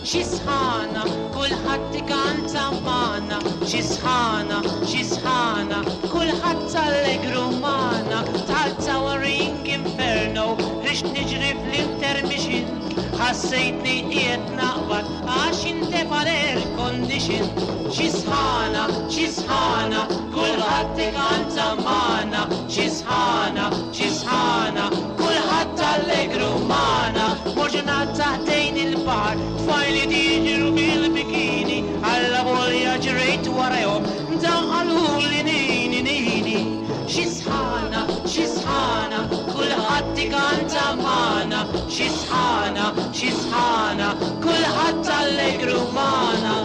xisħana, kulħadd ikanta magħna, xisħana, xisħana, kulħadd allegru magħna, tal-towering inferno, rix niġri fl-intermission, ħassejtni qiegħed naqbad għax intefa' l-air condition. Xisħana, xisħana, kulħadd ikanta magħna, xisħana, xisħana, kulħadd allegru magħna, morġunat taħtejn il-bar, tfajli diġru bil-bikini, alla volja ġrejt warajhom, dan qaluli nini nini. Xisħana, xisħana, kulħadd ikanta magħna, xisħana, xisħana, kulħadd allegru magħna.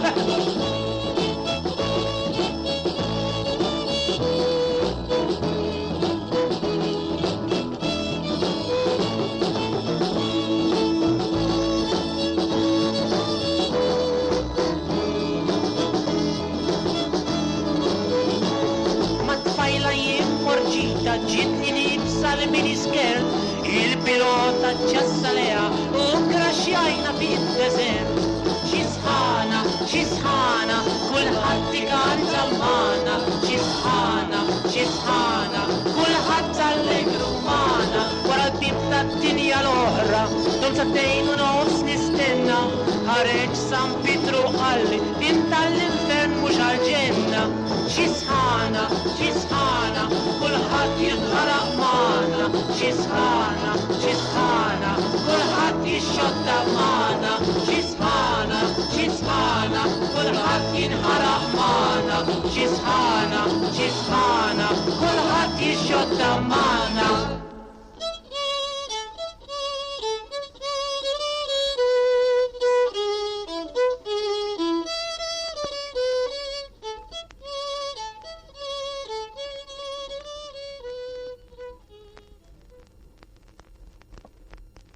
Forġita ġitni nibsa l-miniskirt, il-pilota ċassaleja u kraxjajna fil-desert. Xisħana, xisħana, kulħadd ikanta magħna, xisħana, xisħana, kulħadd allegru magħna, wara l-bib tad-dinja l-oħra, dum sattejn u nofs nistenna, ħareġ San Pitru qalli, din tal-infern mhux għall-ġenna. Xisħana, xisħana, kulħadd jitħaraq magħna, xisħana, xisħana, kulħadd jixxodda magħna, xisħana, xisħana, kulħadd jinħaraq magħna, xisħana, xisħana, kulħadd jixxodda magħna.